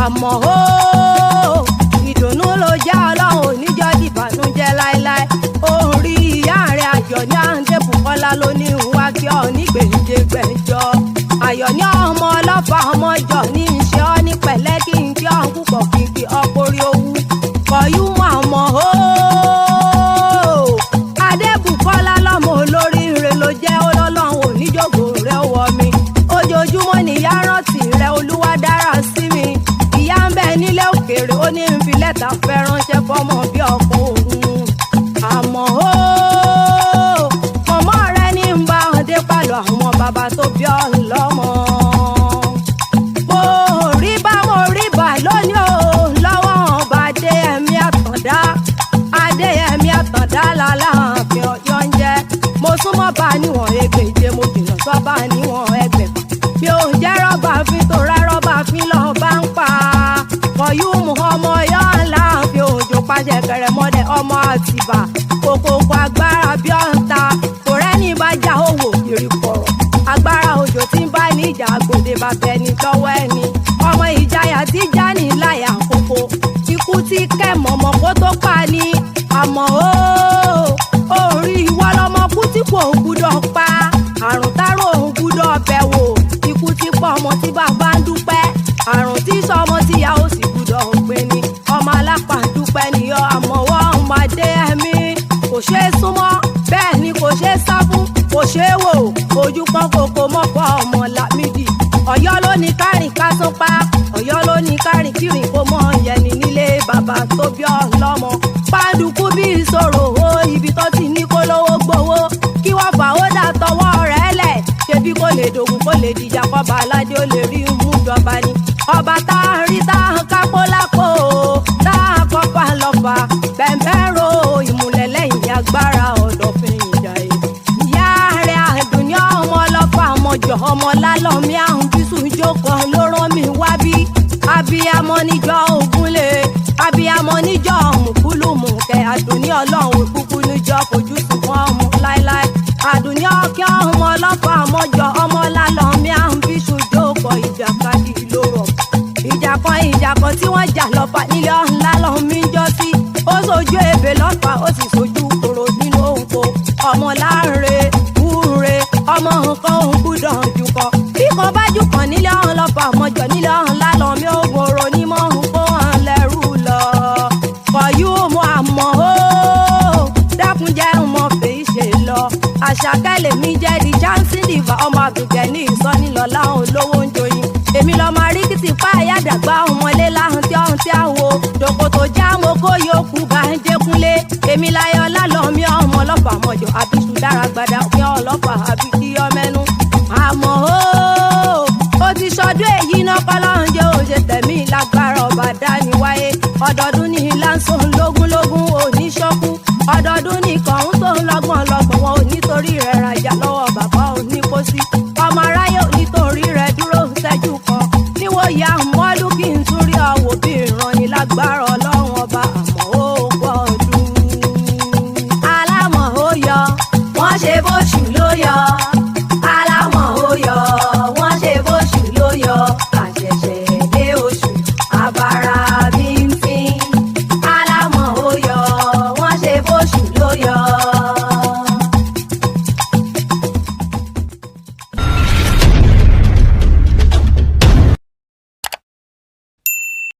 àmọ́ ó ìdùnnú ló jẹ́ ọlọ́run oníjọ́ dìbànújẹ́ láéláé orí ìyá rẹ̀ ayọ̀ ní àǹdé Bùkọ́lá ló ní ìwà kí ọ ní gbèǹdégbèjọ ayọ̀ ní ọmọ ọlọ́fà ọmọjọ ní iṣẹ́ ọ ní pẹ̀lẹ́ kí n kí ọ̀hún púpọ̀ kí n kí ọkùnrin owó kọ̀yú àmọ́ ó Adébùkọ́lá lọ́mọ olóríire ló jẹ́ ọlọ́run oníjòkó rẹ̀ wọ mi ojoojúmọ́ nìyá rántí rẹ̀ olúwa dára sí mi ìyá ń bẹ nílé òkèèrè ó ní ń fi lẹ́tà fẹ́ ránṣẹ́ fọ́mọ bí ọkọ òun àmọ́ ó mọ̀mọ́ rẹ̀ ní ń bá ọdẹ pàlọ́ àwọn bàbá tó bí ọ lọ́mọ. mo rí bá lónìí o lọ́wọ́ ọba Adéyẹmí Àtàndá lálàáfin Ọ̀yọ́ ń jẹ́ mo súnmọ́ bá níwọ̀n ẹgbẹ̀je mo jìnnà sọ́ba níwọ̀n ẹgbẹ̀fà bí ó jẹ́ rọ́bà fi tó rẹ́ rọ́bà fi lọ́ọ́ bá ń pa Kọ̀yúmù ọmọ Ọ̀yọ́ láàfin òjò pàṣẹ kẹrẹmọdé ọmọ Àtìbà kòkòkò agbára bí ọ̀ǹta kò rẹ́ni bá já owó kiri pọ̀rọ̀ agbára òjò tí ń bá níjà gbòde bàbá ẹni tọ́wọ́ ẹni ọmọ ìjayà tí já ní láyà kókó ikú tí kẹ́ mọ̀mọ́ kó tó pa ni àmọ́ ó rí ìwọ lọmọ kú tí kò gbúdọ̀ pa àrùn tárò òun gbúdọ̀ bẹ̀ wò ikú tí pọ̀ ọmọ tí bàbá ń dúpẹ́ àrùn tí sọ ọmọ tí ìyá ó sì gbúdọ̀ gbé ni ọmọ alápá ń dúpẹ́ nìyọ àmọ́ wọ́n máa dé ẹ̀mí kò ṣeé súnmọ́ bẹ́ẹ̀ ni kò ṣeé sá fún kò ṣeé wò ojú pọ́n kòkó mọ́pọ̀ ọmọ Lámídì Ọ̀yọ́ ló ní kárìn kásán pa Ọ̀yọ́ ló ní kárìn kírìn kó mọ yẹni nílé bàbá tó bí ọ lọ́mọ pàǹdùkú bí ìṣòro o ibi tó ti ní kó lówó gbowó kí wọ́n fà ó dà tọwọ́ rẹ̀ lẹ̀ ṣebí kó lè dogun kó lè dìjà kọba aládé ó lè rí mú jọba ni ọba tá a rí tá a kápó lápò tá a kọ́pá lọ́fà bẹ̀m̀bẹ̀ ro ìmùlẹ̀ lẹ́yìn agbára ọ̀dọ̀fin ìjà yìí ìyá rẹ̀ Àdùnní ọmọ ọlọ́fà ọmọjọ ọmọ lálọ́mí àrùn bísú jókòó ló rán mi wá bí abiyamọ níjọ Ògúnlé abiyamọ níjọ mùkúlùmù kẹ Àdùnní ọlọ́run kúkú níjọ fojú sunkún ọmọ láéláé Àdùnní ọkẹ́ ọmọ ọlọ́fà ọmọjọ ọmọ lálọ́mí àrùn bísú jókòó ìjàkadì lóró ìjà kan tí wọ́n jà lọ́fà nílé ọ̀hún lálọ́mí ń jọ sí ó sojú ebè lọ́fà ó sì sojú kòrò nínú òǹkó ọmọ láǹre wúre ọmọ nǹkan òun gbúdọ̀ jùkọ bí kan bá jùkọ nílé ọ̀hún lọ́fà ọmọjọ nílé ọ̀hún lálọ́mí ògùn oró nímọ̀ òun kó hàn lẹ́rù lọ Kọ̀yúmù àmọ́ ó dákun jẹ́ ọmọ fèyí ṣe lọ Àṣàkẹ́ lèmi jẹ́ di Johnson diva ọmọ àbùkẹ́ ní ìsọ́nilọ́lá òun lówó ń joyin èmi lọ́mọ aríkìtì fáyà dàgbà ọmọlé láhùn tí ọ̀hún tí àwọ̀ dòkòtò já mo kó yòókù bá ń jẹkúnlé èmi láyọ̀ lálọ́mí ọmọ ọlọ́fà mọ̀jọ àbíṣu dára gbadá ní ọlọ́fà àbíkí ọmẹ́nu àmọ́ ó ti ṣọdún èyí náà kọ́lọ́hún jẹ́ òṣè tẹ̀mí lágbára ọba dání wáyé ọdọọdún ní